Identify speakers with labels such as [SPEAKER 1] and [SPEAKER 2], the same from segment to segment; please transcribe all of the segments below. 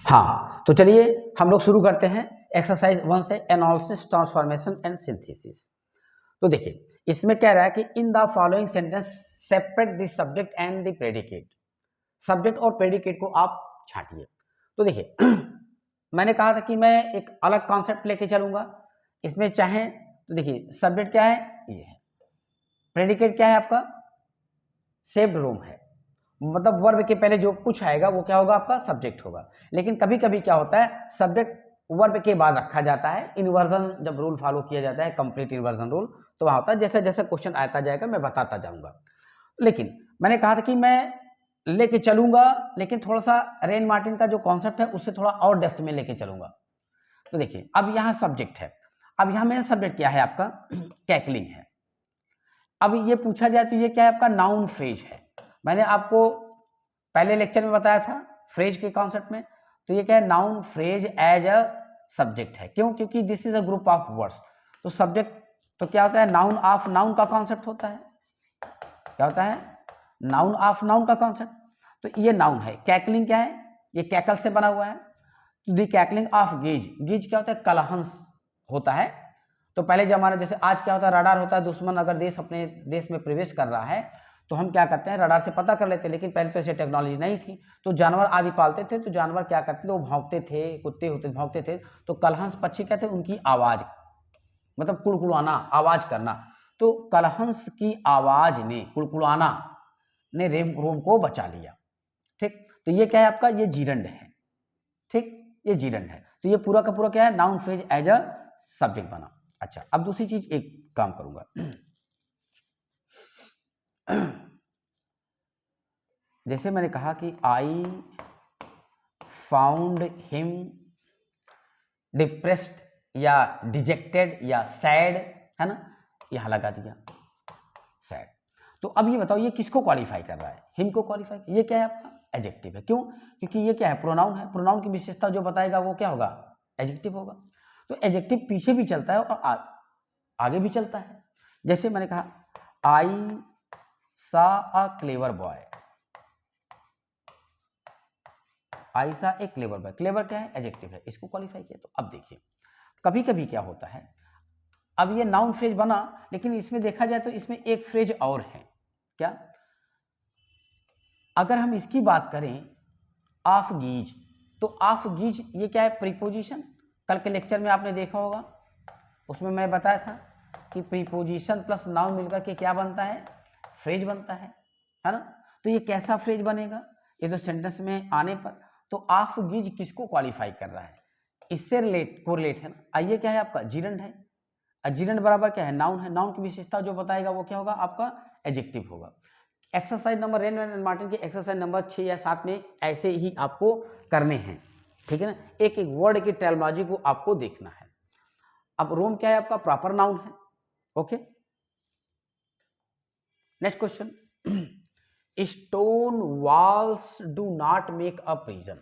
[SPEAKER 1] हाँ, तो चलिए हम लोग शुरू करते हैं एक्सरसाइज 1 से, एनालिसिस, ट्रांसफॉर्मेशन एंड सिंथेसिस। तो देखिए इसमें कह रहा है कि in the following sentence separate the subject and the predicate. Subject और प्रेडिकेट को आप छांटिए। तो देखिए मैंने कहा था कि मैं एक अलग कॉन्सेप्ट लेके चलूंगा। इसमें चाहे तो देखिए सब्जेक्ट क्या है, ये है। प्रेडिकेट क्या है आपका, सेव्ड रूम है। मतलब वर्ब के पहले जो कुछ आएगा वो क्या होगा, आपका सब्जेक्ट होगा। लेकिन कभी कभी क्या होता है, सब्जेक्ट वर्ब के बाद रखा जाता है। इन्वर्जन जब रूल फॉलो किया जाता है, कंप्लीट इन्वर्जन रूल, तो वहां होता है। जैसे जैसे क्वेश्चन आता जाएगा मैं बताता जाऊंगा। लेकिन मैंने कहा था कि मैं लेके चलूंगा, लेकिन थोड़ा सा रेन मार्टिन का जो कॉन्सेप्ट है उससे थोड़ा और डेप्थ में लेके चलूंगा। तो देखिए अब यहाँ सब्जेक्ट है। अब यहाँ मेन सब्जेक्ट क्या है आपका, कैकलिंग है। अब ये पूछा जाए तो ये क्या है आपका, नाउन फ्रेज है। मैंने आपको पहले लेक्चर में बताया था फ्रेज के कॉन्सेप्ट में। तो ये क्या है, noun phrase as a subject है। क्यों, क्योंकि this is a group of words. तो सब्जेक्ट तो क्या होता है, नाउन ऑफ नाउन का कॉन्सेप्ट होता है। क्या होता है, नाउन ऑफ नाउन का कॉन्सेप्ट। तो ये नाउन है। कैकलिंग क्या है, ये कैकल से बना हुआ है। तो द कैकलिंग ऑफ गीज, गीज क्या होता है, कलहंस होता है। तो पहले जमाने जैसे आज क्या होता है, रडार होता है। दुश्मन अगर देश अपने देश में प्रवेश कर रहा है तो हम क्या करते हैं, रडार से पता कर लेते हैं। लेकिन पहले तो ऐसे टेक्नोलॉजी नहीं थी। तो जानवर आदि पालते थे, तो जानवर क्या करते थे, वो भौंकते थे, कुत्ते होते भौंकते थे। तो कलहंस पक्षी क्या थे, उनकी आवाज मतलब कुड़कुड़ाना, आवाज करना। तो कलहंस की आवाज ने, कुड़कुड़ाना ने रोम को बचा लिया। ठीक, तो ये क्या है आपका, ये जीरंड है। ठीक, ये जीरंड है। तो ये पूरा का पूरा क्या है, noun phrase as a subject बना। अच्छा, अब दूसरी चीज एक काम करूंगा। जैसे मैंने कहा कि आई फाउंड हिम डिप्रेस्ड या डिजेक्टेड या सैड, है ना, यहां लगा दिया सैड। तो अब ये बताओ ये किसको क्वालिफाई कर रहा है, हिम को क्वालिफाई। ये क्या है आपका, एडजेक्टिव है। क्यों, क्योंकि ये क्या है, प्रोनाउन है। प्रोनाउन की विशेषता जो बताएगा वो क्या होगा, एडजेक्टिव होगा। तो एडजेक्टिव पीछे भी चलता है और आगे भी चलता है। जैसे मैंने कहा आई सा अ क्लेवर बॉय, आई सा ए क्लेवर बॉय। क्लेवर क्या है, एडजेक्टिव है, इसको क्वालिफाई किया। तो अब देखिए कभी कभी क्या होता है, अब ये नाउन फ्रेज बना, लेकिन इसमें देखा जाए तो इसमें एक फ्रेज और है। क्या, अगर हम इसकी बात करें ऑफ गीज, तो ऑफ गीज ये क्या है, प्रीपोजिशन। कल के लेक्चर में आपने देखा होगा, उसमें मैंने बताया था कि प्रीपोजिशन प्लस नाउन मिलकर के क्या बनता है, फ्रेज बनता है ना। तो ये कैसा फ्रेज बनेगा, ये तो सेंटेंस में आने पर। तो ऑफ गीज किसको क्वालिफाई कर रहा है, इससे कोरिलेट है ना। आइए क्या है आपका, जीरंड है। जीरंड बराबर क्या है, नाउन है। नाउन की विशेषता जो बताएगा वो क्या होगा, आपका एडजेक्टिव होगा। Exercise number rain and Martin के एक्सरसाइज नंबर 6 या 7 में ऐसे ही आपको करने हैं, ठीक है ना। एक एक वर्ड की टर्मिनोलॉजी को आपको देखना है। अब रोम क्या है आपका, प्रॉपर नाउन है। Okay, next question, stone walls do not make a prison.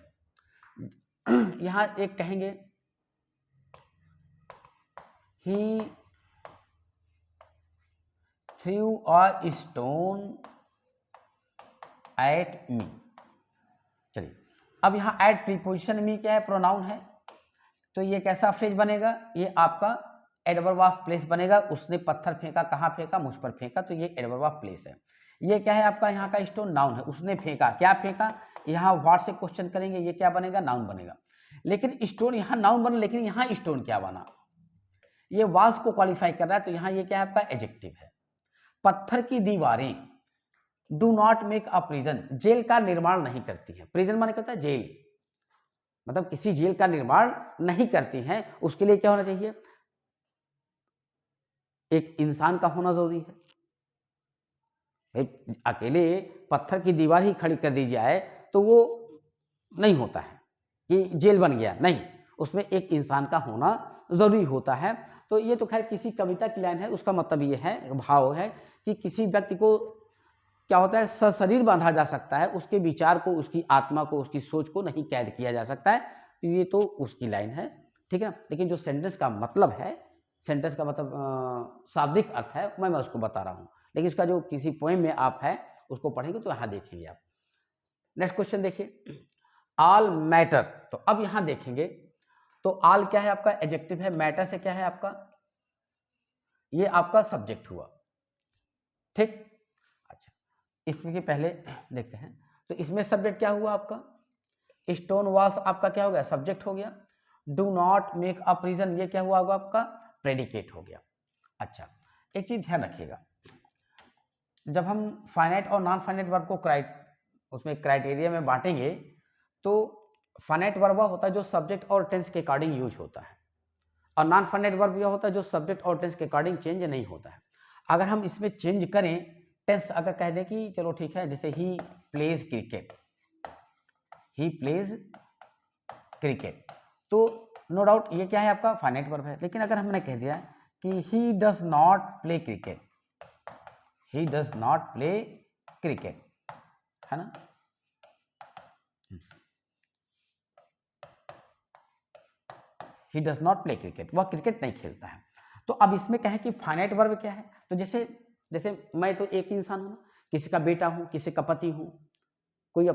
[SPEAKER 1] यहां एक कहेंगे he threw a stone at me. चलिए अब यहां एट प्रीपोजिशन मी क्या है, प्रोनाउन है। तो ये कैसा फ्रेज बनेगा, ये आपका एडवर्ब ऑफ प्लेस बनेगा। उसने पत्थर फेंका, कहां फेंका, मुझ पर फेंका। तो ये एडवर्ब ऑफ प्लेस है। ये क्या है आपका, यहाँ का स्टोन नाउन है। उसने फेंका, क्या फेंका, यहाँ व्हाट से क्वेश्चन करेंगे, ये क्या बनेगा, नाउन बनेगा। लेकिन स्टोन यहाँ नाउन बना, लेकिन यहाँ स्टोन क्या बना, ये वाल्स को क्वालिफाई कर रहा है। तो यहाँ ये क्या है आपका, एडजेक्टिव है। पत्थर की दीवारें do not make a prison, jail का निर्माण नहीं करती है। प्रिजन माने क्या होता है, जेल, मतलब किसी जेल का निर्माण नहीं करती हैं। उसके लिए क्या होना चाहिए, एक इंसान का होना जरूरी है। अकेले पत्थर की दीवार ही खड़ी कर दी जाए तो वो नहीं होता है कि जेल बन गया, नहीं, उसमें एक इंसान का होना जरूरी होता है। तो ये तो खैर किसी कविता की लाइन है, उसका मतलब ये है, भाव है कि किसी व्यक्ति को क्या होता है, सशरीर बांधा जा सकता है, उसके विचार को, उसकी आत्मा को, उसकी सोच को नहीं कैद किया जा सकता है। ये तो उसकी लाइन है, ठीक है ना। लेकिन जो सेंटेंस का मतलब है, सेंटेंस का मतलब शाब्दिक अर्थ है, मैं उसको बता रहा हूँ। लेकिन इसका जो किसी पोएम में आप है उसको पढ़ेंगे तो यहाँ देखेंगे आप। नेक्स्ट क्वेश्चन देखिए, ऑल मैटर, तो अब यहां देखेंगे तो ऑल क्या है आपका एडजेक्टिव है, मैटर से क्या है आपका, ये आपका सब्जेक्ट हुआ, ठीक। अच्छा, इसके पहले देखते हैं, तो इसमें सब्जेक्ट क्या हुआ आपका, स्टोन वॉल्स आपका क्या हो गया, सब्जेक्ट हो गया। Do not make a prison, ये क्या हुआ होगा आपका, प्रेडिकेट हो गया। अच्छा, एक चीज ध्यान रखिएगा, जब हम फाइनाइट और नॉन फाइनाइट वर्ब को उसमें क्राइटेरिया में बांटेंगे, तो फाइनाइट वर्ब वह होता है जो सब्जेक्ट और टेंस के अकॉर्डिंग यूज होता है, और नॉन फाइनाइट वर्ब यह होता है जो सब्जेक्ट और टेंस के अकॉर्डिंग चेंज नहीं होता है। अगर हम इसमें चेंज करें, टेंस अगर कह दें कि चलो ठीक है, जैसे he plays cricket, he plays cricket, तो नो डाउट ये क्या है आपका फाइनाइट वर्ब है। लेकिन अगर हमने कह दिया कि ही does not play cricket, he does not play cricket, है ना, ही डज नॉट प्ले क्रिकेट, वह क्रिकेट नहीं खेलता है। तो अब इसमें क्या है कि फाइनाइट वर्ब क्या है, तो जैसे जैसे मैं तो एक इंसान हूं, किसी का बेटा हूं, किसी का पति हूं, कोई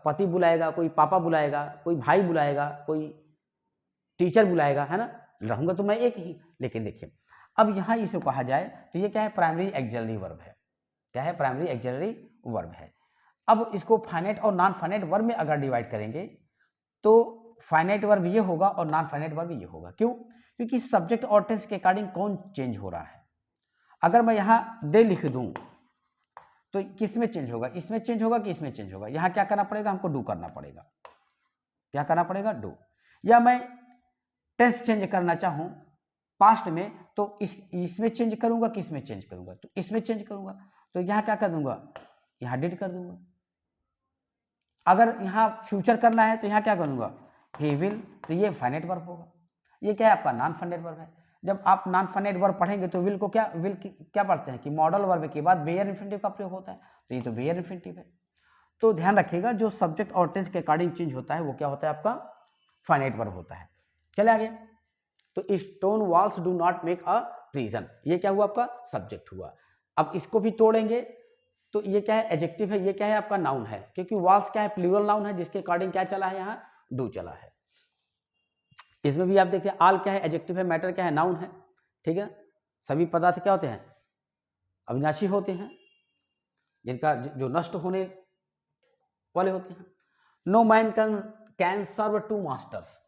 [SPEAKER 1] पति बुलाएगा, कोई पापा बुलाएगा, कोई भाई बुलाएगा, कोई टीचर बुलाएगा, है ना, रहूंगा तो मैं एक ही। लेकिन देखिए अब यहां इसे कहा जाए तो ये क्या है, प्राइमरी एक्सिलरी वर्ब है। क्या है, प्राइमरी एक्सिलरी वर्ब है। अब इसको फाइनाइट और नॉन फाइनाइट वर्ब में अगर डिवाइड करेंगे तो फाइनाइट वर्ब ये होगा और नॉन फाइनाइट वर्ब ये होगा। क्यों, क्योंकि सब्जेक्ट और टेंस के अकॉर्डिंग कौन चेंज हो रहा है। अगर मैं यहां दे लिख दूं तो किस में चेंज होगा, इसमें चेंज होगा कि इसमें चेंज होगा। यहां क्या करना पड़ेगा, हमको डू करना पड़ेगा। क्या करना पड़ेगा, डू। या मैं टेंस चेंज करना चाहूं पास्ट में, तो इसमें चेंज करूंगा कि इसमें चेंज करूंगा, तो इसमें चेंज करूंगा, तो यहां क्या कर दूंगा, यहां डिड कर दूंगा। अगर यहां फ्यूचर करना है तो यहां क्या करूंगा, ही विल, तो ये फाइनाइट वर्ब होगा। ये क्या है आपका नॉन फाइनाइट वर्ब है। जब आप नॉन फाइनाइट वर्ब पढ़ेंगे तो विल को क्या पढ़ते हैं कि मॉडल वर्ब के बाद बेयर इन्फिनिटिव का प्रयोग होता है, तो ये तो बेयर इन्फिनिटिव है। तो ध्यान रखिएगा जो सब्जेक्ट और टेंस के अकॉर्डिंग चेंज होता है वो क्या होता है आपका फाइनाइट वर्ब होता है। चले आगे, तो stone walls do not make a prison, ये क्या हुआ आपका सब्जेक्ट हुआ। अब इसको भी तोड़ेंगे तो ये क्या है एडजेक्टिव है, ये क्या है आपका नाउन है, क्योंकि वॉल्स क्या है प्लूरल नाउन है जिसके अकॉर्डिंग क्या चला है, यहाँ डू चला है। इसमें भी आप देखिए आल क्या है एडजेक्टिव है, मैटर क्या है नाउन है, ठीक है। सभी पदार्थ क्या होते हैं, अविनाशी होते हैं, जिनका जो नष्ट होने वाले होते हैं। No man can serve two masters,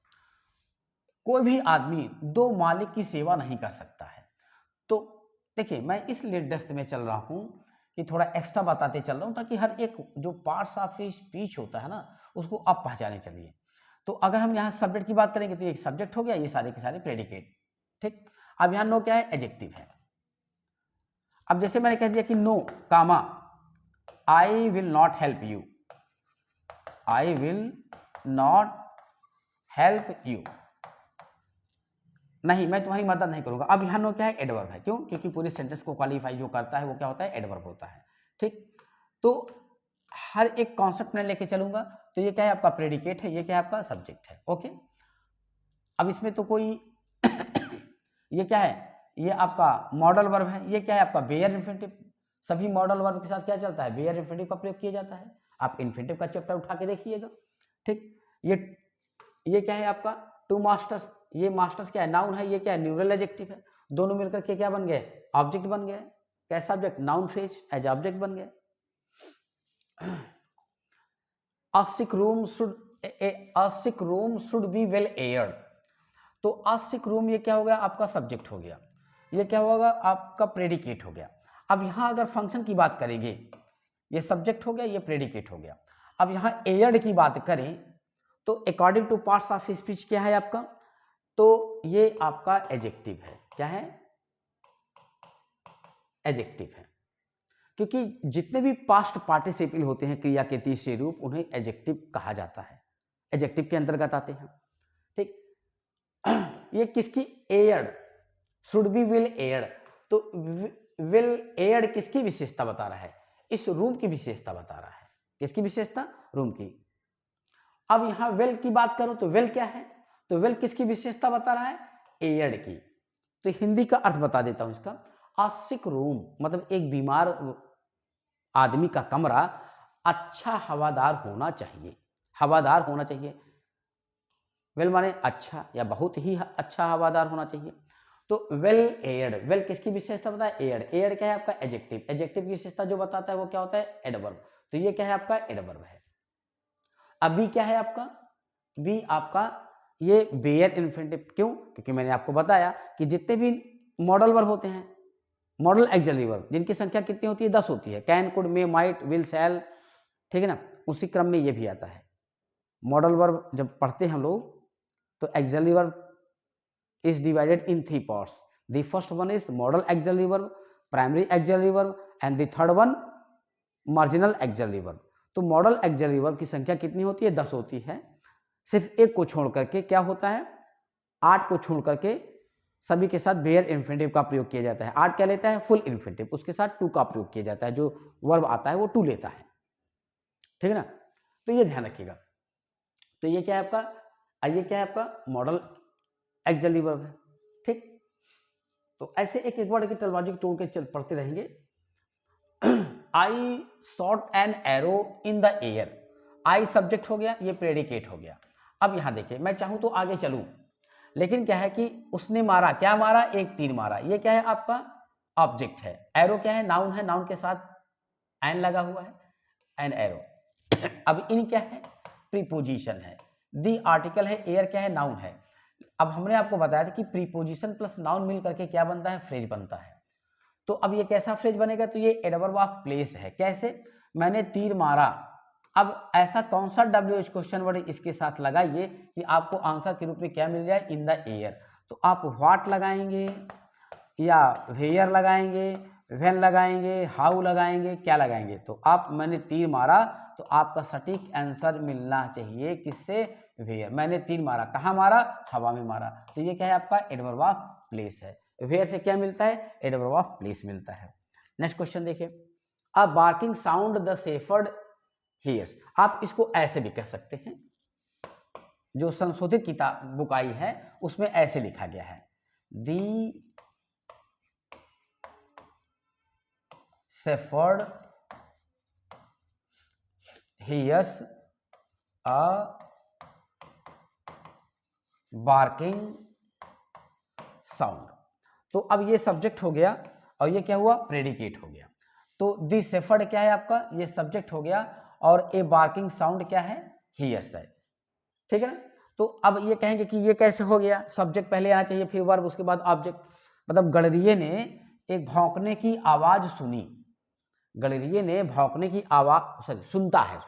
[SPEAKER 1] कोई भी आदमी दो मालिक की सेवा नहीं कर सकता है। तो देखिए मैं इसलिए डेप्थ में चल रहा हूं कि थोड़ा एक्स्ट्रा बताते चल रहा हूं ताकि हर एक जो पार्ट्स ऑफ स्पीच होता है ना उसको आप पहचाने चलिए। तो अगर हम यहाँ सब्जेक्ट की बात करेंगे तो ये सब्जेक्ट हो गया, ये सारे के सारे प्रेडिकेट, ठीक। अब यहाँ नो क्या है एडजेक्टिव है। अब जैसे मैंने कह दिया कि no comma I will not help you, I will not help you, नहीं मैं तुम्हारी मदद नहीं करूंगा। अब यहाँ नो क्या है एडवर्ब है, क्यों, क्योंकि पूरी सेंटेंस को क्वालिफाई जो करता है वो क्या होता है एडवर्ब होता है, ठीक। तो हर एक कॉन्सेप्ट में लेके चलूंगा तो ये क्या है आपका प्रेडिकेट है, ये क्या है आपका सब्जेक्ट है, ओके। अब इसमें तो कोई ये क्या है, ये आपका मॉडल वर्ब है, ये क्या है आपका बेयर इन्फिनिटिव। सभी मॉडल वर्ब के साथ क्या चलता है, बेयर इन्फिनिटिव का प्रयोग किया जाता है। आप इन्फिनिटिव का चैप्टर उठा के देखिएगा, ठीक। ये क्या है आपका टू मास्टर्स, ये मास्टर्स क्या है नाउन है, ये क्या है न्यूरल एडजेक्टिव है। दोनों मिलकर के क्या बन गए, ऑब्जेक्ट बन गए। क्या subject, noun phrase as object बन गए। A sick room should be well aired, तो a sick room ये क्या हो गया आपका सब्जेक्ट हो गया, ये क्या होगा आपका प्रेडिकेट हो गया। अब यहां अगर फंक्शन की बात करेंगे, ये सब्जेक्ट हो गया, ये प्रेडिकेट हो गया। अब यहां एयर्ड की बात करें तो according two parts of speech क्या है आपका, तो ये आपका एडजेक्टिव है। क्या है, एडजेक्टिव है, क्योंकि जितने भी पास्ट पार्टिसिपल होते हैं क्रिया के तीसरे रूप उन्हें एडजेक्टिव कहा जाता है, एडजेक्टिव के अंतर्गत आते हैं, ठीक। ये किसकी, aired, should be will aired, तो विल एयर्ड किसकी विशेषता बता रहा है, इस रूम की विशेषता बता रहा है। किसकी विशेषता, रूम की। अब यहां वेल की बात करूं तो वेल क्या है, तो वेल किसकी विशेषता बता रहा है, एयर्ड की। तो हिंदी का अर्थ बता देता हूं इसका, अ सिक रूम मतलब एक बीमार आदमी का कमरा अच्छा हवादार होना चाहिए, हवादार होना चाहिए। वेल माने अच्छा या बहुत ही अच्छा हवादार होना चाहिए। तो वेल एयर्ड, वेल किसकी विशेषता बताए? एयर्ड। एयर्ड क्या है आपका? एडजेक्टिव। एडजेक्टिव की विशेषता जो बताता है वो क्या होता है? एडवर्ब। तो ये क्या है आपका? एडवर्ब है। अब बी क्या है आपका? बी आपका ये बेयर इन्फिनिटिव। क्यों? क्योंकि मैंने आपको बताया कि जितने भी मॉडल वर्ब होते हैं, मॉडल एक्सिलरी वर्ब, जिनकी संख्या कितनी होती है? 10 होती है। Can, could, may, might, will, shall, ठीक है ना, उसी क्रम में ये भी आता है। मॉडल वर्ब जब पढ़ते हैं हम लोग तो axillary verb is divided in 3 parts. The first one is modal auxiliary verb, primary auxiliary verb and the third one marginal auxiliary verb. तो मॉडल auxiliary verb की संख्या कितनी होती है? 10 होती है। सिर्फ एक को छोड़ करके क्या होता है? 8 को छोड़ करके सभी के साथ बेयर इन्फिनिटिव का प्रयोग किया जाता है। 8 क्या लेता है? Full infinitive. उसके साथ टू का प्रयोग किया जाता है। जो वर्ब आता है वो टू लेता है, ठीक है ना। तो ये ध्यान रखिएगा। तो ये क्या है आपका? ये क्या है आपका? मॉडल एक्सिलरी वर्ब है, ठीक। तो ऐसे एक एक वर्ड की टर्मिनोलॉजी तोड़ के चल पढ़ते रहेंगे। आई shot an arrow in the air. I subject हो गया, ये प्रेडिकेट हो गया। अब यहां देखिए, मैं चाहूं तो आगे चलूं, लेकिन क्या है कि उसने मारा, क्या मारा? एक तीर मारा। ये क्या है आपका? ऑब्जेक्ट है। एरो क्या है? नाउन है। नाउन के साथ एन लगा हुआ है, एन एरो। अब इन क्या है? प्रीपोजिशन है। दी आर्टिकल है। एयर क्या है? नाउन है। अब हमने आपको बताया था कि प्रीपोजिशन प्लस नाउन मिल करके क्या बनता है? फ्रेज बनता है। तो अब ये कैसा फ्रेज बनेगा? तो ये एडवर्ब ऑफ प्लेस है। कैसे? मैंने तीर मारा। अब ऐसा कौन सा WH क्वेश्चन वर्ड इसके साथ लगाइए कि आपको आंसर के रूप में क्या मिल जाए? In the air. तो आप व्हाट लगाएंगे या वेयर लगाएंगे, व्हेन लगाएंगे, हाउ लगाएंगे, क्या लगाएंगे? तो आप मैंने तीर मारा, तो आपका सटीक आंसर मिलना चाहिए किससे? वेयर। मैंने तीर मारा, कहाँ मारा? हवा में मारा। तो ये क्या है आपका? एडवर्ब ऑफ प्लेस है। वेयर से क्या मिलता है? एडवर्ब ऑफ प्लेस मिलता है। नेक्स्ट क्वेश्चन देखिए। A barking sound the shepherd hears. आप इसको ऐसे भी कह सकते हैं, जो संशोधित किताब बुक आई है उसमें ऐसे लिखा गया है, दी शेफर्ड हियर्स अ बार्किंग साउंड। तो अब ये सब्जेक्ट हो गया और ये क्या हुआ? प्रेडिकेट हो गया। तो दी शेफर्ड क्या है आपका? ये सब्जेक्ट हो गया और ए बार्किंग साउंड क्या है? हियर्स है, ठीक है ना। तो अब ये कहेंगे कि ये कैसे हो गया? सब्जेक्ट पहले आना चाहिए, फिर वर्ब, उसके बाद ऑब्जेक्ट। मतलब गडरिये ने एक भौंकने की आवाज सुनी। गडरिये ने भौंकने की आवाज सुनता है,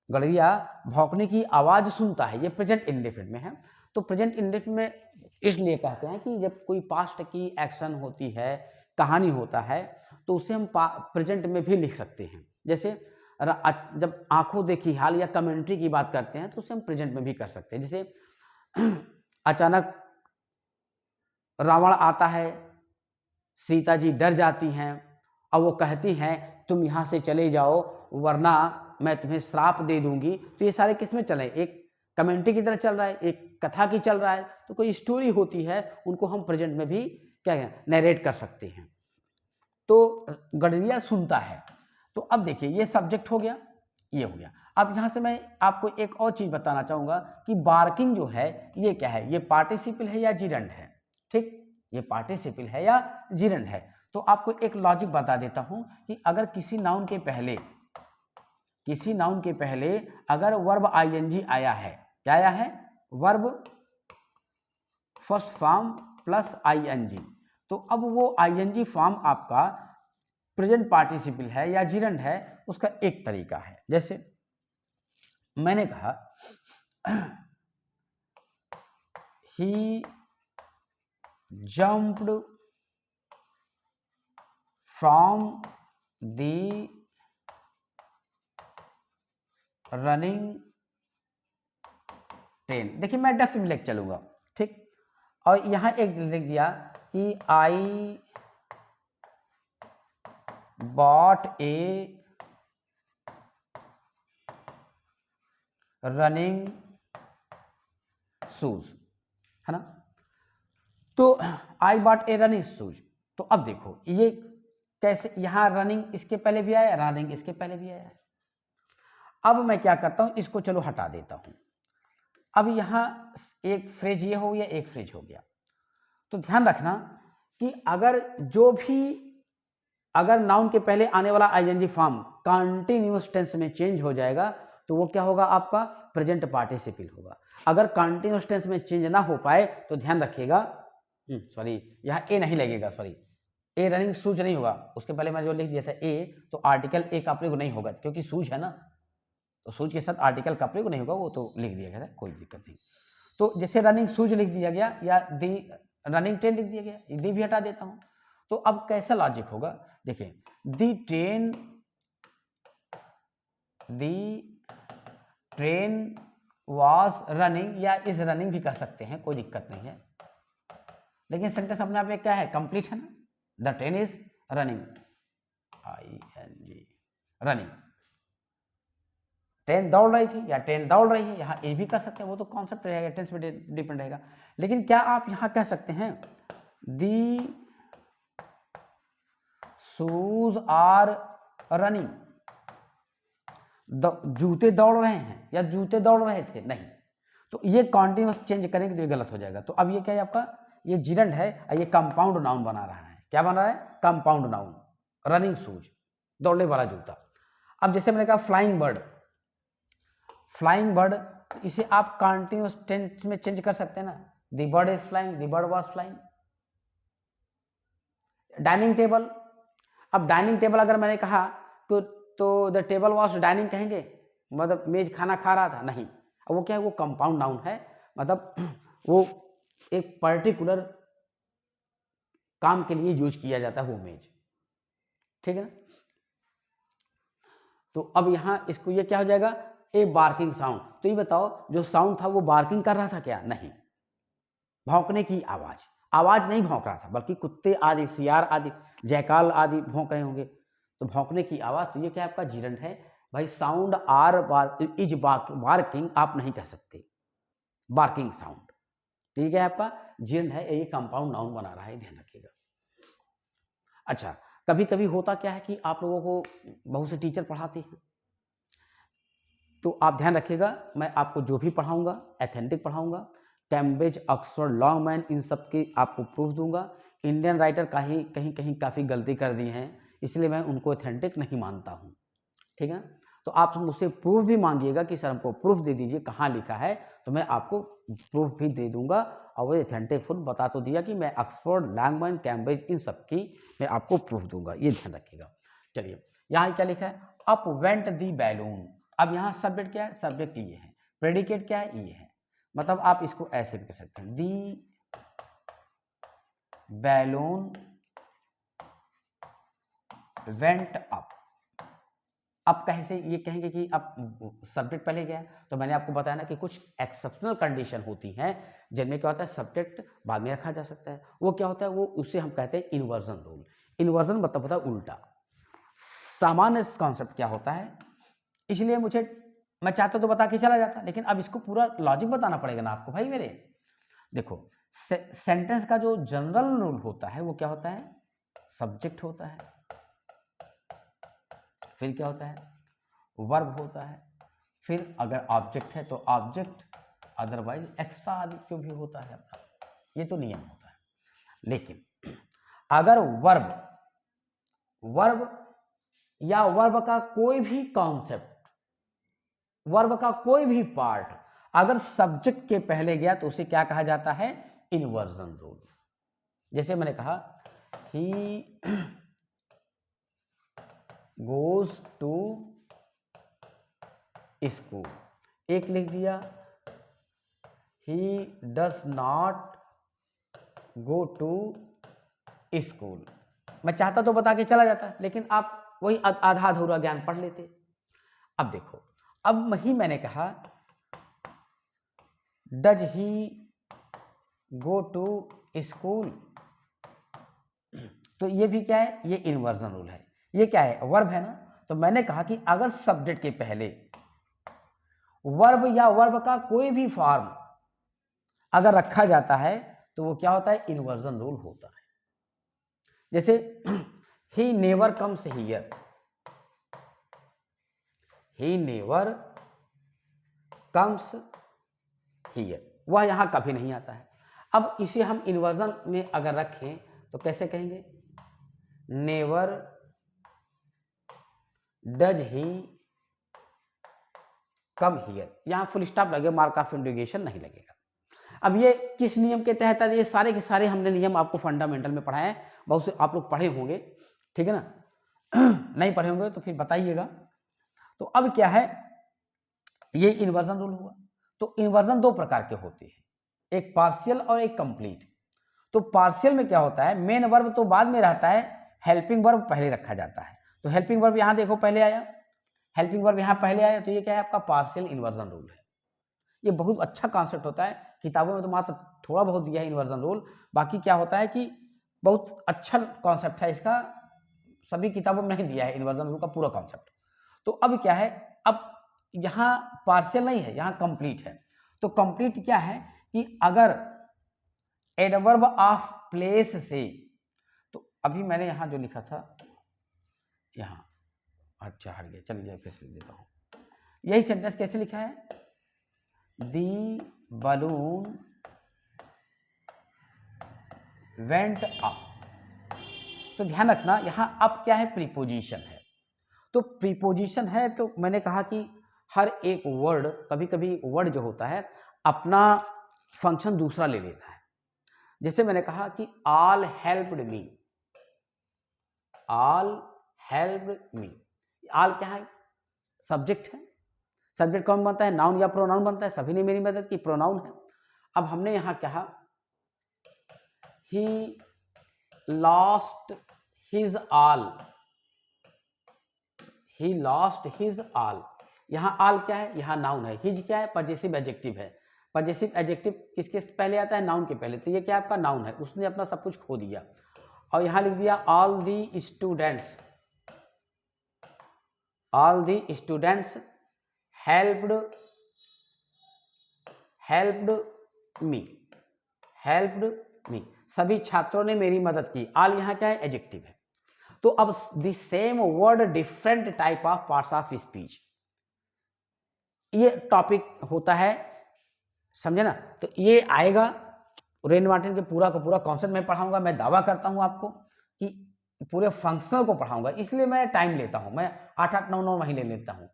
[SPEAKER 1] गडरिया भौंकने की आवाज सुनता है। ये प्रेजेंट इंडेफिनिट में है। तो प्रेजेंट इंडेफिनिट में इसलिए कहते हैं कि जब कोई पास्ट की एक्शन होती है, कहानी होता है, तो उसे हम प्रेजेंट में भी लिख सकते हैं। जैसे जब आंखों देखी हाल या कमेंट्री की बात करते हैं तो उसे हम प्रेजेंट में भी कर सकते हैं। जैसे अचानक रावण आता है, सीता जी डर जाती हैं और वो कहती हैं तुम यहाँ से चले जाओ वरना मैं तुम्हें श्राप दे दूंगी। तो ये सारे किस में चल रहे हैं? एक कमेंट्री की तरह चल रहा है, एक कथा की चल रहा है। तो कोई स्टोरी होती है, उनको हम प्रेजेंट में भी क्या है? नरेट कर सकते हैं। तो गडरिया सुनता है। तो अब देखिए, ये सब्जेक्ट हो गया, ये हो गया। अब यहां से मैं आपको एक और चीज बताना चाहूंगा कि बार्किंग जो है ये क्या है? ये पार्टिसिपल है या जिरंड है? ठीक, ये पार्टिसिपल है या जिरंड है। तो आपको एक लॉजिक बता देता हूं कि अगर किसी नाउन के पहले अगर वर्ब आईएनजी आया है, क्या आया है? Verb first form plus ING. तो अब वो आईएनजी फॉर्म आपका प्रेजेंट पार्टिसिपल है या जिरंड है, उसका एक तरीका है। जैसे मैंने कहा he jumped from the running train. देखिए मैं डेप्थ में लेके चलूंगा, ठीक। और यहां एक लिख दिया कि I bought A running shoes, है ना। तो I bought A running shoes. तो अब देखो ये कैसे, यहां रनिंग इसके पहले भी आया, रनिंग इसके पहले भी आया है। अब मैं क्या करता हूं, इसको चलो हटा देता हूं। अब यहां एक फ्रेज ये हो गया, एक फ्रेज हो गया। तो ध्यान रखना कि अगर नाउन के पहले आने वाला आईएनजी फॉर्म कंटीन्यूअस टेंस में चेंज हो जाएगा तो वो क्या होगा, आपका प्रेजेंट पार्टिसिपल होगा। अगर कंटीन्यूअस टेंस में चेंज ना हो पाए तो ध्यान रखिएगा, सॉरी यहाँ ए नहीं लगेगा, सॉरी ए रनिंग शूज नहीं होगा, उसके पहले मैंने जो लिख दिया था ए, तो आर्टिकल ए का प्रयोग नहीं होगा क्योंकि शूज है ना, तो शूज के साथ आर्टिकल का प्रयोग नहीं होगा, वो तो लिख दिया गया था, कोई दिक्कत नहीं। तो जैसे रनिंग शूज लिख दिया गया या दी रनिंग ट्रेन लिख दिया गया, दी भी हटा देता हूं। तो अब कैसा लॉजिक होगा, देखिए दी ट्रेन वॉज रनिंग या इज रनिंग भी कह सकते हैं, कोई दिक्कत नहीं है, लेकिन सेंटेंस अपने आप में क्या है, कंप्लीट है ना। The train is running, ING running, train दौड़ रही थी या ट्रेन दौड़ रही है, यहाँ ए भी कर सकते हैं, वो तो कॉन्सेप्ट रहेगा, टेंस पे डिपेंड रहेगा। लेकिन क्या आप यहाँ कह सकते हैं दी शूज आर रनिंग, जूते दौड़ रहे हैं या जूते दौड़ रहे थे, नहीं। तो ये कॉन्टिन्यूअस चेंज करेंगे तो ये गलत हो जाएगा। तो अब ये क्या है आपका, ये जिरंड है, ये कंपाउंड नाउन बना रहा है। क्या बना रहा है, कंपाउंड नाउन, रनिंग शूज, दौड़ने वाला जूता। अब जैसे मैंने कहा फ्लाइंग बर्ड, फ्लाइंग बर्ड, इसे आप कंटिन्यूअस टेंस में चेंज कर सकते हैं ना, the bird is flying, the bird was flying. Dining table, अब डाइनिंग टेबल अगर मैंने कहा तो द टेबल वाज डाइनिंग कहेंगे, मतलब मेज खाना खा रहा था, नहीं। अब वो क्या है, वो कंपाउंड नाउन है, मतलब वो एक पर्टिकुलर काम के लिए यूज किया जाता है वो मेज, ठीक है ना। तो अब यहां इसको ये क्या हो जाएगा, ए बार्किंग साउंड। तो ये बताओ जो साउंड था वो बार्किंग कर रहा था क्या, नहीं, भौंकने की आवाज, आवाज नहीं भौंक रहा था, बल्कि कुत्ते आदि, सियार आदि, जयकाल आदि भौंक रहे होंगे, तो भौंकने की आवाज। तो ये क्या आपका जिरंड है भाई, साउंड आर इज बार्किंग आप नहीं कह सकते, बार्किंग साउंड। तो ये क्या है आपका जिरंड है, ये कंपाउंड नाउन बना रहा है, ध्यान रखिएगा। अच्छा, कभी कभी होता क्या है कि आप लोगों को बहुत से टीचर पढ़ाते हैं, तो आप ध्यान रखिएगा, मैं आपको जो भी पढ़ाऊंगा एथेंटिक पढ़ाऊंगा, कैम्ब्रिज, ऑक्सफोर्ड, लॉन्गमैन, इन सब की आपको प्रूफ दूंगा। इंडियन राइटर कहीं कहीं काफ़ी गलती कर दी हैं, इसलिए मैं उनको एथेंटिक नहीं मानता हूँ, ठीक है। तो आप मुझसे प्रूफ भी मांगिएगा कि सर हमको प्रूफ दे दीजिए कहाँ लिखा है, तो मैं आपको प्रूफ भी दे दूंगा। और वो एथेंटिक फुल बता तो दिया कि मैं ऑक्सफोर्ड, लॉन्गमैन, कैम्ब्रिज, इन सब की मैं आपको प्रूफ दूंगा, ये ध्यान रखिएगा। चलिए, यहाँ क्या लिखा है, अप वेंट दी बैलून। अब यहाँ सब्जेक्ट क्या है, सब्जेक्ट ये है, प्रेडिकेट क्या है, ये है, मतलब आप इसको ऐसे कह सकते हैं, दी बैलून वेंट अप। अब कैसे ये कहेंगे कि अब सब्जेक्ट पहले गया, तो मैंने आपको बताया ना कि कुछ एक्सेप्शनल कंडीशन होती हैं जिनमें क्या होता है सब्जेक्ट बाद में रखा जा सकता है। वो क्या होता है, वो उसे हम कहते हैं इन्वर्जन रूल। इन्वर्जन मतलब होता है उल्टा। सामान्य कॉन्सेप्ट क्या होता है, इसलिए मैं चाहता तो बता के चला जाता, लेकिन अब इसको पूरा लॉजिक बताना पड़ेगा ना आपको भाई मेरे। देखो, सेंटेंस का जो जनरल रूल होता है वो क्या होता है, सब्जेक्ट होता है, फिर क्या होता है, वर्ब होता है, फिर अगर ऑब्जेक्ट है तो ऑब्जेक्ट, अदरवाइज एक्स्ट्रा आदि जो भी होता है अपना, ये तो नियम होता है। लेकिन अगर वर्ब या वर्ब का कोई भी कॉन्सेप्ट, वर्ब का कोई भी पार्ट अगर सब्जेक्ट के पहले गया तो उसे क्या कहा जाता है, इन्वर्जन रूल। जैसे मैंने कहा ही गोज टू स्कूल, एक लिख दिया, he does not go to school. मैं चाहता तो बता के चला जाता, लेकिन आप वही आधा अधूरा ज्ञान पढ़ लेते। अब देखो, अब ही मैंने कहा does he go to school, तो ये भी क्या है, ये इन्वर्जन रूल है। ये क्या है, वर्ब है ना। तो मैंने कहा कि अगर सब्जेक्ट के पहले वर्ब या वर्ब का कोई भी फॉर्म अगर रखा जाता है तो वो क्या होता है, इन्वर्जन रूल होता है। जैसे he never comes here, he never comes here, वह यहाँ कभी नहीं आता है। अब इसे हम इन्वर्जन में अगर रखें तो कैसे कहेंगे, never does he come here, यहाँ फुल स्टॉप लगेगा, मार्क ऑफ इंडिकेशन नहीं लगेगा। अब ये किस नियम के तहत है, ये सारे के सारे हमने नियम आपको फंडामेंटल में पढ़ाए हैं, बहुत से आप लोग पढ़े होंगे, ठीक है ना। नहीं पढ़े होंगे तो फिर बताइएगा। तो अब क्या है, ये इन्वर्जन रूल हुआ। तो इन्वर्जन दो प्रकार के होते हैं, एक पार्शियल और एक कंप्लीट। तो पार्शियल में क्या होता है, मेन वर्ब तो बाद में रहता है, हेल्पिंग वर्ब पहले रखा जाता है। तो हेल्पिंग वर्ब यहाँ देखो पहले आया, हेल्पिंग वर्ब यहाँ पहले आया, तो ये क्या है आपका पार्शियल इन्वर्जन रूल है। ये बहुत अच्छा कॉन्सेप्ट होता है, किताबों में तो मात्र थोड़ा बहुत दिया है इन्वर्जन रूल, बाकी क्या होता है कि बहुत अच्छा कॉन्सेप्ट है इसका, सभी किताबों में नहीं दिया है इन्वर्जन रूल का पूरा कॉन्सेप्ट। तो अब क्या है, अब यहाँ पार्शियल नहीं है, यहाँ कंप्लीट है। तो कंप्लीट क्या है कि अगर एडवर्ब ऑफ प्लेस से, तो अभी मैंने यहाँ जो लिखा था यहाँ, अच्छा हट गया, चलिए फिर से लिख देता हूँ। यही सेंटेंस कैसे लिखा है, दी बलून वेंट अप। तो ध्यान रखना यहाँ अप क्या है, प्रीपोजिशन है। तो प्रीपोजिशन है तो मैंने कहा कि हर एक वर्ड, कभी कभी वर्ड जो होता है अपना फंक्शन दूसरा ले लेता है। जैसे मैंने कहा कि all helped me, all helped me, all क्या है, सब्जेक्ट है। सब्जेक्ट कौन बनता है, नाउन या प्रोनाउन बनता है, सभी ने मेरी मदद की, प्रोनाउन है। अब हमने यहां कहा he lost his all, he lost his all, यहां ऑल क्या है, यहां नाउन है, हिज क्या है, पजेसिव एडजेक्टिव है। पजेसिव एडजेक्टिव किसके पहले आता है, नाउन के पहले, तो ये क्या आपका नाउन है, उसने अपना सब कुछ खो दिया। और यहां लिख दिया all the students, all the students helped me, helped me, सभी छात्रों ने मेरी मदद की। ऑल यहाँ क्या है, एडजेक्टिव है। तो अब the same word different type of parts of speech, ये टॉपिक होता है, समझे ना। तो ये आएगा रेन मार्टिन के पूरा का पूरा कॉन्सेप्ट मैं पढ़ाऊंगा। मैं दावा करता हूं आपको कि पूरे फंक्शनल को पढ़ाऊंगा, इसलिए मैं टाइम लेता हूं, मैं 8-8, 9-9 महीने लेता हूं।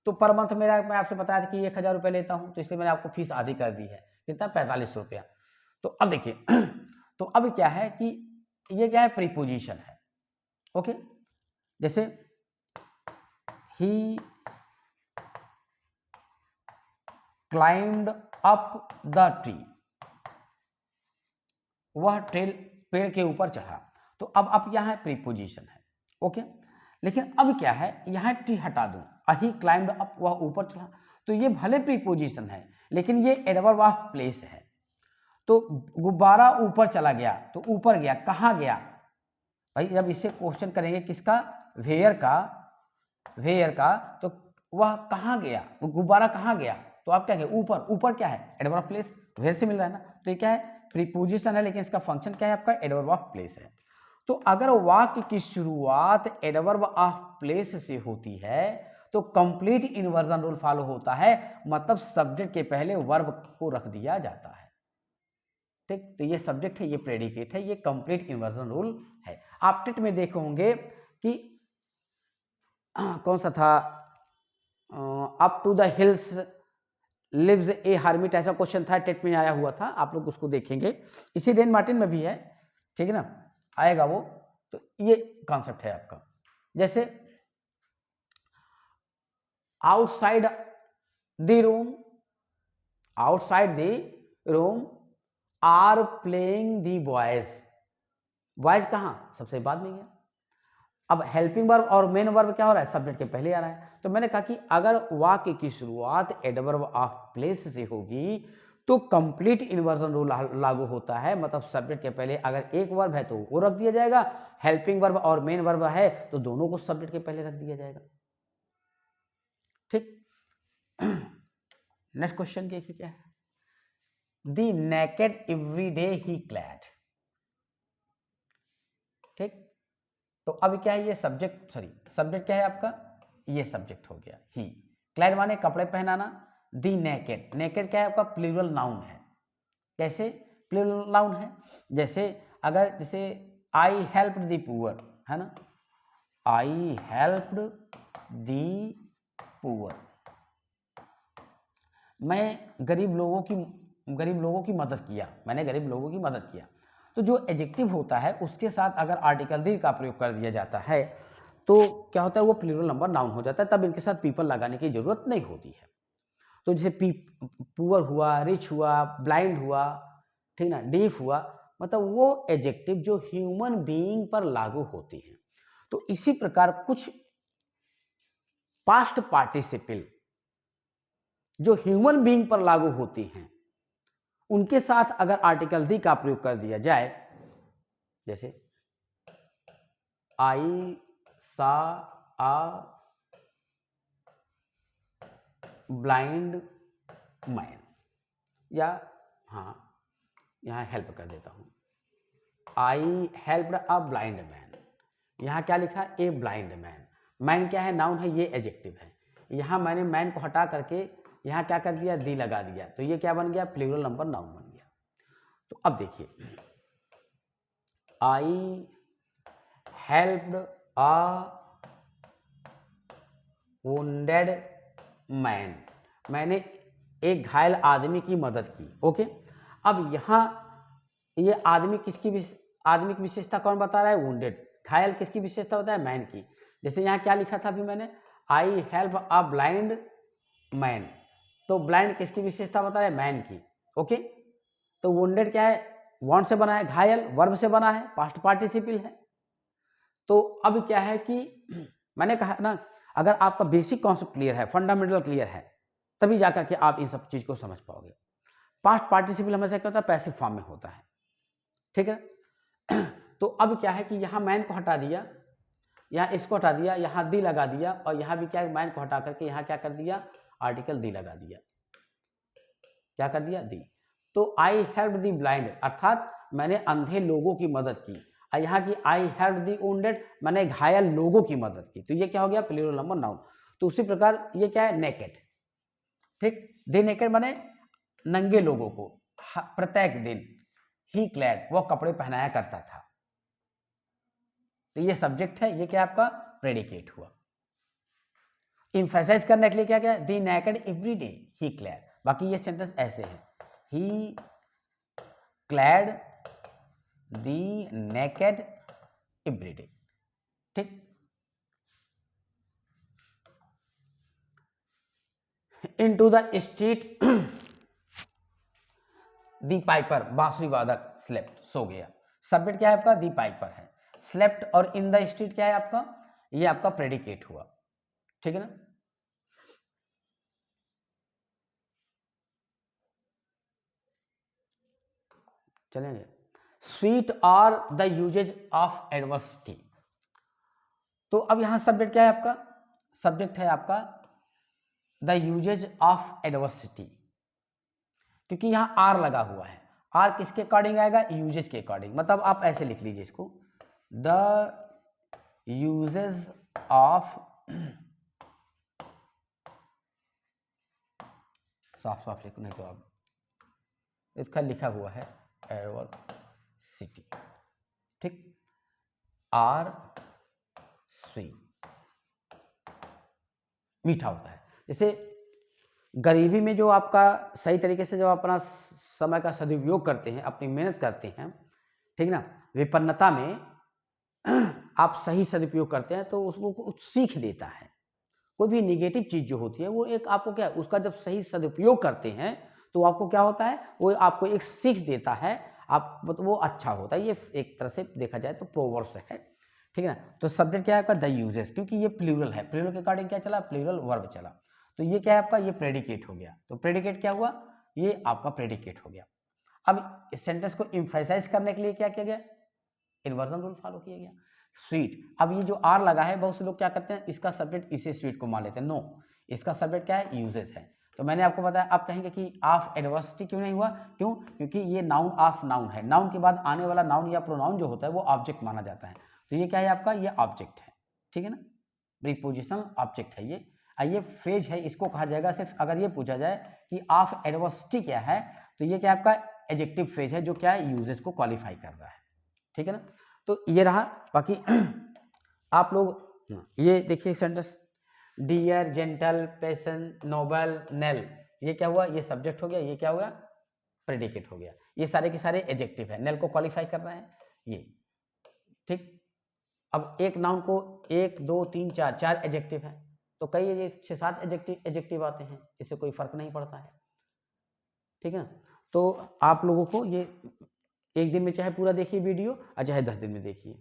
[SPEAKER 1] तो पर मंथ मेरा, मैं आपसे बताया था कि 1000 रुपये लेता हूं, तो इसलिए मैंने आपको फीस आधी कर दी है, कितना, 45 रुपया। तो अब देखिए तो अब क्या है कि ये क्या है, प्रीपोजिशन है, ओके। जैसे ही क्लाइंब्ड अप द ट्री, वह पेड़ के ऊपर चढ़ा। तो अब यहाँ प्रीपोजिशन है, ओके। लेकिन अब क्या है, यहाँ ट्री हटा दूं, ही क्लाइंब्ड अप, वह ऊपर चढ़ा, तो ये भले प्रीपोजिशन है लेकिन ये एडवर्ब ऑफ प्लेस है। तो गुब्बारा ऊपर चला गया, तो ऊपर गया, कहाँ गया भाई, जब इसे क्वेश्चन करेंगे किसका, वेयर का, वेयर का, तो वह कहाँ गया, वो गुब्बारा कहाँ गया, तो आप क्या कहें, ऊपर। ऊपर क्या है, एडवर्ब ऑफ प्लेस, वेयर से मिल रहा है ना। तो ये क्या है, प्रीपोजिशन है, लेकिन इसका फंक्शन क्या है आपका, एडवर्ब ऑफ प्लेस है। तो अगर वाक्य की शुरुआत एडवर्ब ऑफ प्लेस से होती है तो कंप्लीट इन्वर्जन रूल फॉलो होता है, मतलब सब्जेक्ट के पहले वर्ब को रख दिया जाता है, ठीक। तो ये सब्जेक्ट है, ये प्रेडिकेट है, ये कंप्लीट इन्वर्जन रूल है। आप टेट में देखे होंगे कि कौन सा था, up to the hills lives a hermit, ऐसा क्वेश्चन था, टेट में आया हुआ था, आप लोग उसको देखेंगे। इसी रेन मार्टिन में भी है, ठीक है ना, आएगा वो। तो ये कॉन्सेप्ट है आपका। जैसे outside the room, outside the room are playing the boys, boys कहां, सबसे बाद में गया। अब हेल्पिंग वर्ब और मेन वर्ब क्या हो रहा है, सब्जेक्ट के पहले आ रहा है। तो मैंने कहा कि अगर वाक्य की शुरुआत एडवर्ब ऑफ प्लेस से होगी तो कंप्लीट इन्वर्जन रूल लागू होता है, मतलब सब्जेक्ट के पहले अगर एक वर्ब है तो वो रख दिया जाएगा, हेल्पिंग वर्ब और मेन वर्ब है तो दोनों को सब्जेक्ट के पहले रख दिया जाएगा, ठीक। नेक्स्ट क्वेश्चन देखिए क्या है, the naked everyday he clad, ठीक। तो अब क्या है, ये सब्जेक्ट, सॉरी सब्जेक्ट क्या है आपका, ये सब्जेक्ट हो गया ही, क्लैड माने कपड़े पहनाना। दी नेकेड, नेकेड क्या है आपका प्लूरल नाउन है। कैसे प्लूरल नाउन है? जैसे जैसे आई हेल्प्ड दी पुअर, है ना, आई हेल्प्ड दी पुअर, मैं गरीब लोगों की मदद किया, मैंने गरीब लोगों की मदद किया। तो जो एडजेक्टिव होता है उसके साथ अगर आर्टिकल दी का प्रयोग कर दिया जाता है तो क्या होता है, वो प्लूरल नंबर नाउन हो जाता है, तब इनके साथ पीपल लगाने की जरूरत नहीं होती है। तो जैसे पुअर हुआ, रिच हुआ, ब्लाइंड हुआ, ठीक ना, डीफ हुआ, मतलब वो एडजेक्टिव जो ह्यूमन बीइंग पर लागू होती है। तो इसी प्रकार कुछ पास्ट पार्टिसिपल जो ह्यूमन बीइंग पर लागू होती हैं उनके साथ अगर आर्टिकल दी का प्रयोग कर दिया जाए, जैसे आई सा आ ब्लाइंड मैन, या हाँ यहां हेल्प कर देता हूं, आई हेल्प्ड अ ब्लाइंड मैन, यहां क्या लिखा, ए ब्लाइंड मैन। मैन क्या है, नाउन है, ये एडजेक्टिव है। यहां मैंने मैन को हटा करके यहां क्या कर दिया, दी लगा दिया, तो ये क्या बन गया, प्लूरल नंबर नाउन बन गया। तो अब देखिए, आई हेल्प्ड अ वुंडेड मैन, मैंने एक घायल आदमी की मदद की। ओके, अब यहां ये आदमी की विशेषता कौन बता रहा है, वुंडेड। घायल किसकी विशेषता होता है, मैन की। जैसे यहां क्या लिखा था अभी मैंने, I help a blind man, तो ब्लाइंड किसकी विशेषता बता रहा है, मैन की। ओके, तो वुंडेड क्या है, वॉन्ट से बना है, घायल वर्ब से बना है, पास्ट पार्टिसिपल है। तो अब क्या है कि मैंने कहा ना, अगर आपका बेसिक कॉन्सेप्ट क्लियर है, फंडामेंटल क्लियर है, तभी जाकर के आप इन सब चीज को समझ पाओगे। पास्ट पार्टिसिपल हमेशा क्या होता है, पैसिव फॉर्म में होता है, ठीक है। तो अब क्या है कि यहां मैन को हटा दिया, यहां इसको हटा दिया, यहां दी लगा दिया, और यहां भी क्या है, मैन को हटा करके यहां क्या कर दिया, आर्टिकल दी लगा दिया। क्या कर दिया, दी। तो आई हेल्प दी ब्लाइंड, अर्थात मैंने अंधे लोगों की मदद की। यहाँ की आई हेल्प दी वुंडेड, मैंने घायल लोगों की मदद की। तो ये क्या हो गया, प्लूरल नंबर नाउन। तो उसी प्रकार ये क्या है, नेकेड, ठीक। दी नेकेड माने नंगे लोगों को प्रत्येक दिन, ही क्लैड वो कपड़े पहनाया करता था। तो ये सब्जेक्ट है, ये क्या आपका प्रेडिकेट हुआ। इम्फेसाइज करने के लिए क्या क्या, the naked every day he clad. बाकी ये सेंटेंस ऐसे है, he clad the naked every day, ठीक। Into the street the piper, बांसुरी वादक स्लेप्ट, सो गया। सब्जेक्ट क्या है आपका, दी पाइपर है। स्लेप्ट और इन द स्ट्रीट क्या है आपका, ये आपका प्रेडिकेट हुआ, ठीक है ना। चलेंगे, स्वीट और द यूजेज ऑफ एडवर्सिटी। तो अब यहां सब्जेक्ट क्या है आपका, सब्जेक्ट है आपका द यूजेज ऑफ एडवर्सिटी, क्योंकि यहां आर लगा हुआ है। आर किसके अकॉर्डिंग आएगा, यूजेज के अकॉर्डिंग। मतलब आप ऐसे लिख लीजिए इसको, द यूजेज ऑफ, साफ साफ लिखो नहीं तो आप इसका लिखा हुआ है एडवर्सिटी, ठीक। आर स्वीट, मीठा होता है। जैसे गरीबी में जो आपका सही तरीके से जब अपना समय का सदुपयोग करते हैं, अपनी मेहनत करते हैं, ठीक ना, विपन्नता में आप सही सदुपयोग करते हैं तो उसको कुछ सीख देता है। कोई भी निगेटिव चीज जो होती है वो एक आपको क्या है, उसका जब सही सदुपयोग करते हैं तो आपको क्या होता है, वो आपको एक सीख देता है, आप मतलब वो अच्छा होता है। ये एक तरह से देखा जाए तो प्रोवर्ब्स है, ठीक है ना। तो सब्जेक्ट क्या है आपका, द यूजेस, क्योंकि ये प्लूरल है, प्लूरल के अकॉर्डिंग क्या चला, प्लूरल वर्ब चला। तो ये क्या है आपका, ये प्रेडिकेट हो गया। तो प्रेडिकेट क्या हुआ, ये आपका प्रेडिकेट हो गया। अब इस सेंटेंस को इम्फेसाइज करने के लिए क्या किया गया, इन्वर्जन रूल फॉलो किया गया। स्वीट, अब ये जो आर लगा है, बहुत से लोग क्या करते हैं, इसका सब्जेक्ट इसे स्वीट को मान लेते हैं। नो, इसका सब्जेक्ट क्या है, यूजेस है। तो मैंने आपको बताया, आप कहेंगे कि ऑफ एडवर्सिटी क्यों नहीं हुआ, क्यों, क्योंकि ये नाउन ऑफ नाउन है। नाउन के बाद आने वाला नाउन या प्रोनाउन जो होता है वो ऑब्जेक्ट माना जाता है। तो ये क्या है आपका, ये ऑब्जेक्ट है, ठीक है ना, प्रीपोजिशनल ऑब्जेक्ट है ये। ये फेज है, इसको कहा जाएगा सिर्फ अगर ये पूछा जाए कि ऑफ एडवर्सिटी क्या है, तो ये क्या आपका एडजेक्टिव फ्रेज है जो क्या है यूजेस को क्वालिफाई कर रहा है, ठीक है ना। तो ये रहा, बाकी आप लोग ये देखिए sentence, dear, gentle, patient, noble, nail, ये क्या हुआ, ये सब्जेक्ट हो गया, ये क्या हुआ, प्रेडिकेट हो गया, ये सारे के सारे एडजेक्टिव है, नेल को क्वालिफाई कर रहे हैं ये, ठीक। अब एक नाउन को 1 2 3 4 एडजेक्टिव है, तो कई ये 6-7 एडजेक्टिव आते हैं, इससे कोई फर्क नहीं पड़ता है, ठीक है ना। तो आप लोगों को ये एक दिन में चाहे पूरा देखिए वीडियो और चाहे 10 दिन में देखिए।